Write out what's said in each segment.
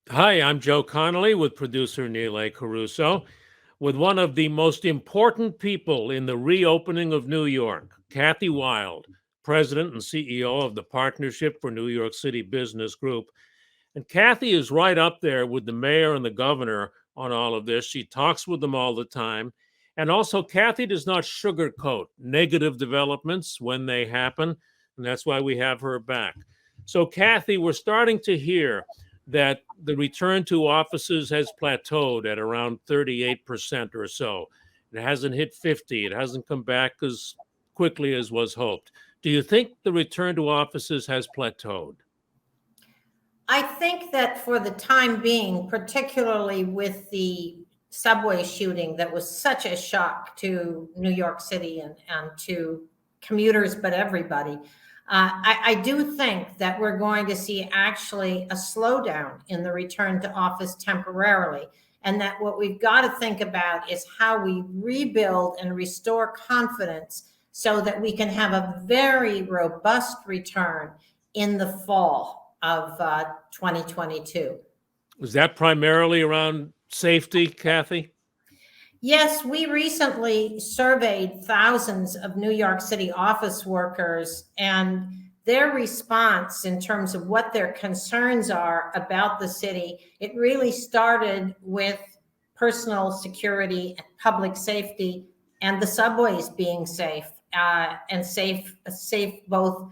Hi, I'm Joe Connolly with producer Neil A. Caruso, with one of the most important people in the reopening of New York, Kathy Wild, President and CEO of the Partnership for New York City Business Group. And Kathy is right up there with the mayor and the governor on all of this. She talks with them all the time. And also, Kathy does not sugarcoat negative developments when they happen. And that's why we have her back. So, Kathy, we're starting to hear that the return to offices has plateaued at around 38% or so. It hasn't hit 50. It hasn't come back as quickly as was hoped. Do you think the return to offices has plateaued? I think that for the time being, particularly with the subway shooting that was such a shock to New York City and to commuters, but everybody, I do think that we're going to see actually a slowdown in the return to office temporarily. And that what we've got to think about is how we rebuild and restore confidence so that we can have a very robust return in the fall of 2022. Was that primarily around safety, Kathy? Yes, we recently surveyed thousands of New York City office workers, and their response in terms of what their concerns are about the city, it really started with personal security and public safety and the subways being safe and safe both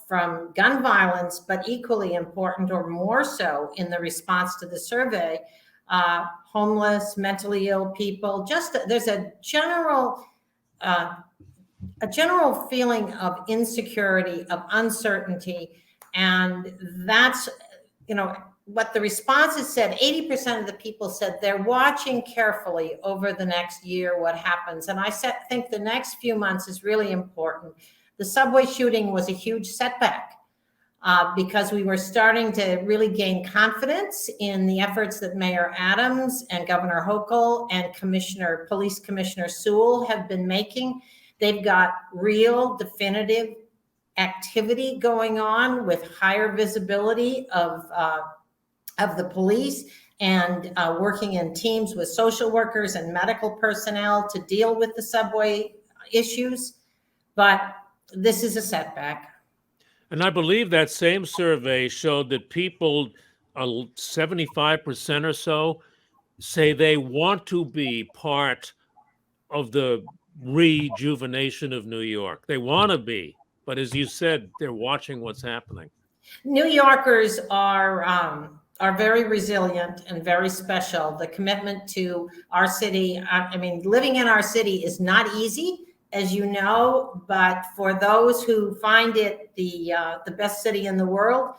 from gun violence, but equally important or more so in the response to the survey, homeless, mentally ill people. Just there's uh, a general feeling of insecurity, of uncertainty, and that's what the responses said. 80% of the people said they're watching carefully over the next year what happens, and think the next few months is really important. The subway shooting was a huge setback because we were starting to really gain confidence in the efforts that Mayor Adams and Governor Hochul and Police Commissioner Sewell have been making. They've got real definitive activity going on with higher visibility of the police and working in teams with social workers and medical personnel to deal with the subway issues. But this is a setback. And I believe that same survey showed that people, 75% or so, say they want to be part of the rejuvenation of New York. They want to be, but as you said, they're watching what's happening. New Yorkers are very resilient and very special. The commitment to our city, I mean, living in our city is not easy, as you know, but for those who find it the best city in the world,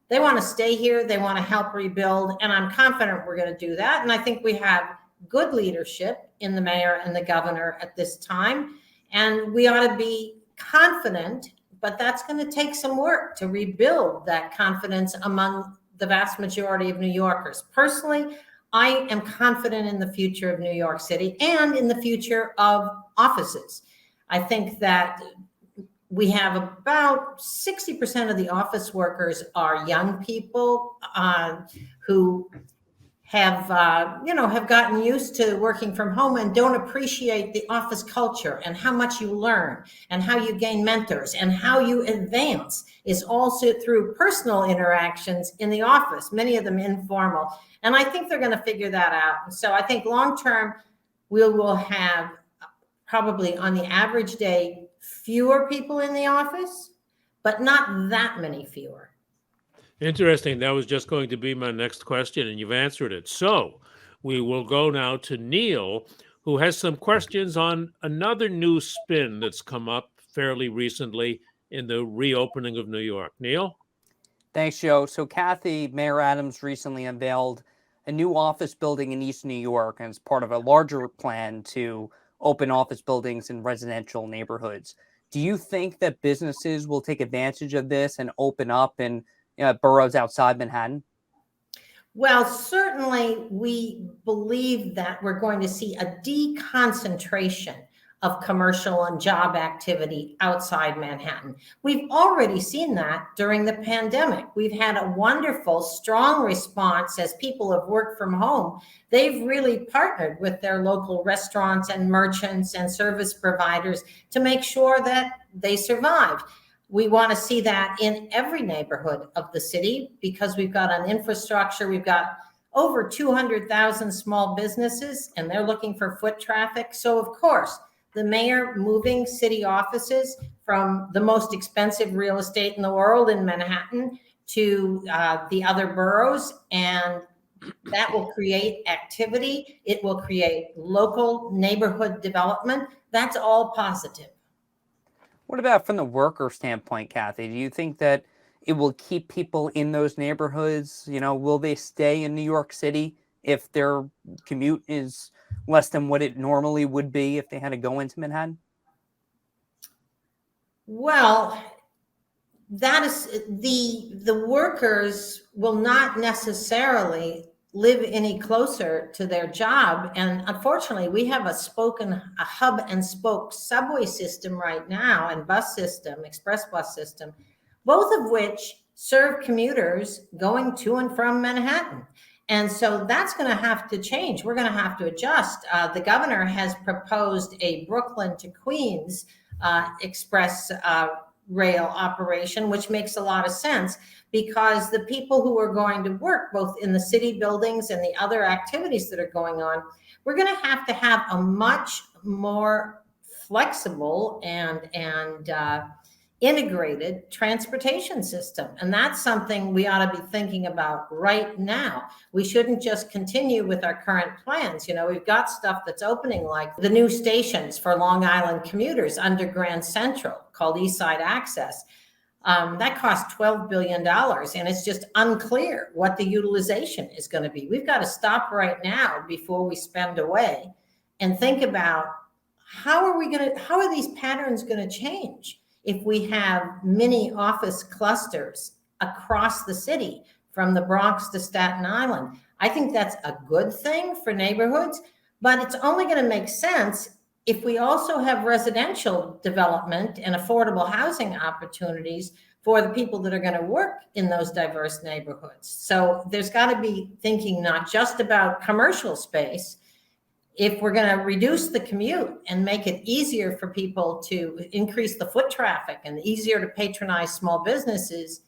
they want to stay here. They want to help rebuild, and I'm confident we're going to do that. And I think we have good leadership in the mayor and the governor at this time, and we ought to be confident. But that's going to take some work to rebuild that confidence among the vast majority of New Yorkers. Personally, I am confident in the future of New York City and in the future of offices. I think that we have about 60% of the office workers are young people who have gotten used to working from home and don't appreciate the office culture and how much you learn and how you gain mentors and how you advance is also through personal interactions in the office, many of them informal. And I think they're going to figure that out. And so I think long term, we will have probably on the average day, fewer people in the office, but not that many fewer. Interesting. That was just going to be my next question, and you've answered it. So we will go now to Neil, who has some questions on another new spin that's come up fairly recently in the reopening of New York. Neil? Thanks, Joe. So Kathy, Mayor Adams recently unveiled a new office building in East New York, and it's part of a larger plan to open office buildings in residential neighborhoods. Do you think that businesses will take advantage of this and open up in boroughs outside Manhattan? Well, certainly we believe that we're going to see a deconcentration of commercial and job activity outside Manhattan. We've already seen that during the pandemic. We've had a wonderful, strong response as people have worked from home. They've really partnered with their local restaurants and merchants and service providers to make sure that they survive. We want to see that in every neighborhood of the city because we've got an infrastructure, we've got over 200,000 small businesses, and they're looking for foot traffic. So of course, the mayor moving city offices from the most expensive real estate in the world in Manhattan to the other boroughs, and that will create activity. It will create local neighborhood development. That's all positive. What about from the worker standpoint, Kathy? Do you think that it will keep people in those neighborhoods? You know, will they stay in New York City if their commute is less than what it normally would be if they had to go into Manhattan? Well, that is the workers will not necessarily live any closer to their job. And unfortunately, we have a hub and spoke subway system right now and bus system, express bus system, both of which serve commuters going to and from Manhattan. And so that's going to have to change. We're going to have to adjust. The governor has proposed a Brooklyn to Queens express rail operation, which makes a lot of sense because the people who are going to work both in the city buildings and the other activities that are going on, we're going to have a much more flexible and integrated transportation system. And that's something we ought to be thinking about right now. We shouldn't just continue with our current plans. You know, we've got stuff that's opening like the new stations for Long Island commuters under Grand Central called East Side Access. That costs $12 billion, and it's just unclear what the utilization is going to be. We've got to stop right now before we spend away and think about how are these patterns going to change if we have mini office clusters across the city from the Bronx to Staten Island. I think that's a good thing for neighborhoods, but it's only going to make sense if we also have residential development and affordable housing opportunities for the people that are going to work in those diverse neighborhoods. So there's got to be thinking not just about commercial space. If we're going to reduce the commute and make it easier for people to increase the foot traffic and easier to patronize small businesses,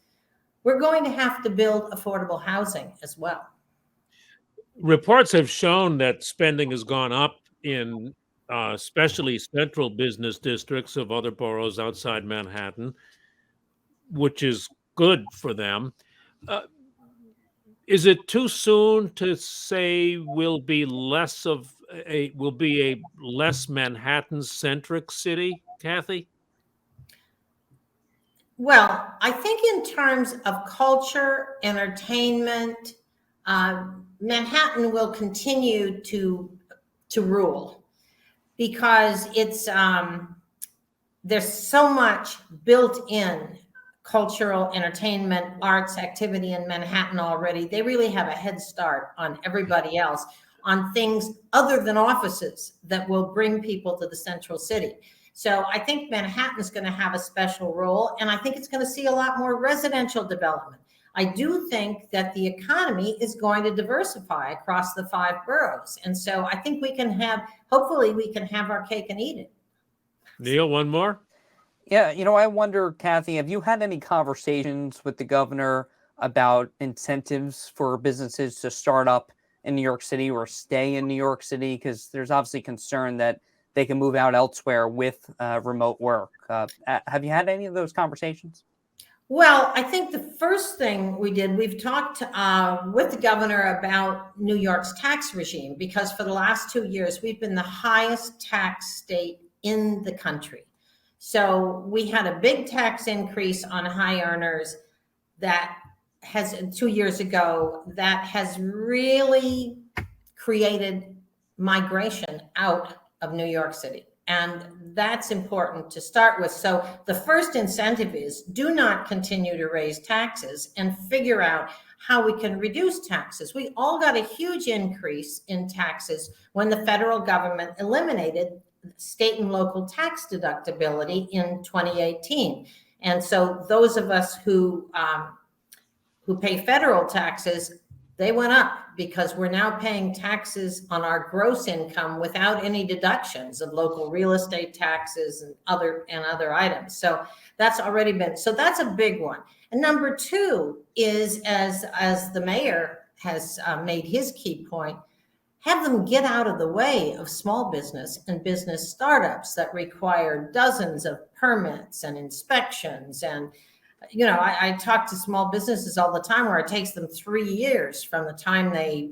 we're going to have to build affordable housing as well. Reports have shown that spending has gone up in especially central business districts of other boroughs outside Manhattan, which is good for them. Is it too soon to say we'll be a less Manhattan-centric city, Kathy? Well, I think in terms of culture, entertainment, Manhattan will continue to rule because it's there's so much built in cultural, entertainment, arts activity in Manhattan already. They really have a head start on everybody else on things other than offices that will bring people to the central city. So I think Manhattan is going to have a special role, and I think it's going to see a lot more residential development. I do think that the economy is going to diversify across the 5 boroughs. And so I think hopefully we can have our cake and eat it. Neil, one more? Yeah, you know, I wonder, Kathy, have you had any conversations with the governor about incentives for businesses to start up in New York City or stay in New York City? Because there's obviously concern that they can move out elsewhere with remote work. Have you had any of those conversations? Well, I think the first thing we've talked with the governor about New York's tax regime, because for the last 2 years, we've been the highest tax state in the country. So we had a big tax increase on high earners that has 2 years ago that has really created migration out of New York City. And that's important to start with. So the first incentive is do not continue to raise taxes and figure out how we can reduce taxes. We all got a huge increase in taxes when the federal government eliminated state and local tax deductibility in 2018. And so those of us who pay federal taxes, they went up because we're now paying taxes on our gross income without any deductions of local real estate taxes and other items. So that's already been, so that's a big one. And number two is, as the mayor has made his key point, have them get out of the way of small business and business startups that require dozens of permits and inspections. And you know, I talk to small businesses all the time where it takes them 3 years from the time they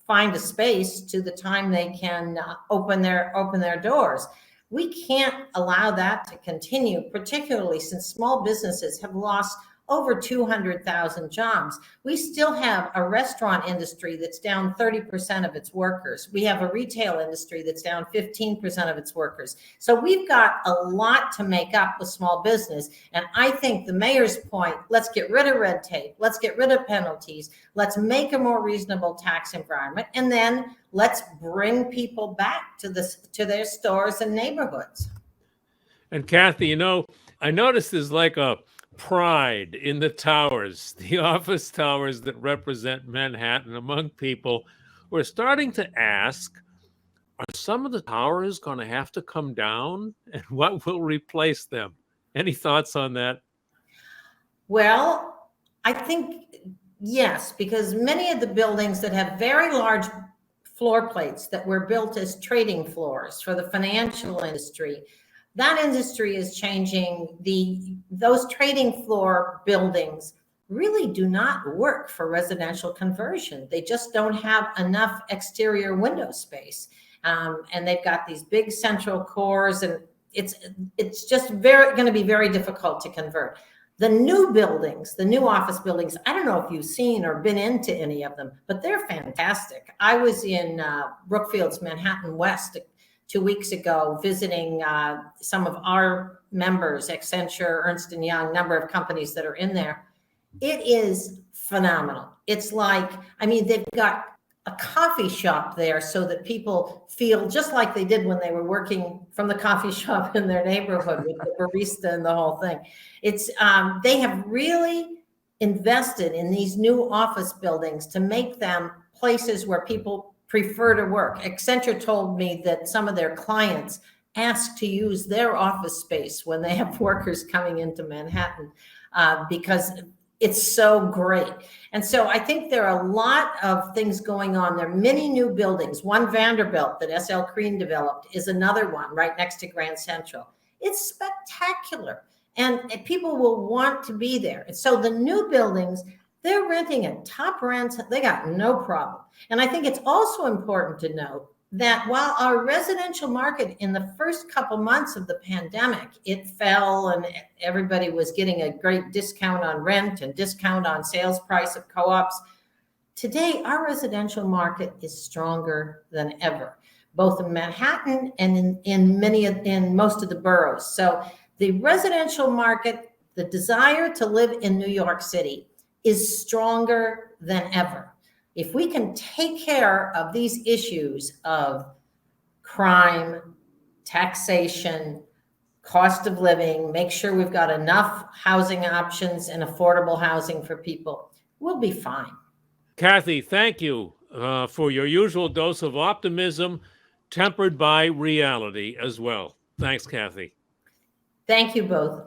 find a space to the time they can open their doors. We can't allow that to continue, particularly since small businesses have lost over 200,000 jobs. We still have a restaurant industry that's down 30% of its workers. We have a retail industry that's down 15% of its workers. So we've got a lot to make up with small business. And I think the mayor's point, let's get rid of red tape, let's get rid of penalties, let's make a more reasonable tax environment, and then let's bring people back to their stores and neighborhoods. And Kathy, you know, I noticed there's like a pride in the towers, the office towers that represent Manhattan among people. We're starting to ask, are some of the towers going to have to come down, and what will replace them? Any thoughts on that? Well, I think yes, because many of the buildings that have very large floor plates that were built as trading floors for the financial industry, that industry is changing. Those trading floor buildings really do not work for residential conversion. They just don't have enough exterior window space. And they've got these big central cores, and it's just going to be very difficult to convert. The new buildings, the new office buildings, I don't know if you've seen or been into any of them, but they're fantastic. I was in Brookfield's Manhattan West 2 weeks ago, visiting some of our members, Accenture, Ernst & Young, number of companies that are in there. It is phenomenal. It's like, I mean, they've got a coffee shop there so that people feel just like they did when they were working from the coffee shop in their neighborhood with the barista and the whole thing. It's they have really invested in these new office buildings to make them places where people prefer to work. Accenture told me that some of their clients ask to use their office space when they have workers coming into Manhattan because it's so great. And so I think there are a lot of things going on. There are many new buildings. One Vanderbilt that S.L. Green developed is another one right next to Grand Central. It's spectacular, and people will want to be there. And so the new buildings, they're renting at top rents. They got no problem. And I think it's also important to note that while our residential market in the first couple months of the pandemic, it fell and everybody was getting a great discount on rent and discount on sales price of co-ops, today our residential market is stronger than ever, both in Manhattan and in most of the boroughs. So the residential market, the desire to live in New York City, is stronger than ever. If we can take care of these issues of crime, taxation, cost of living, make sure we've got enough housing options and affordable housing for people, we'll be fine. Kathy, thank you for your usual dose of optimism, tempered by reality as well. Thanks, Kathy. Thank you both.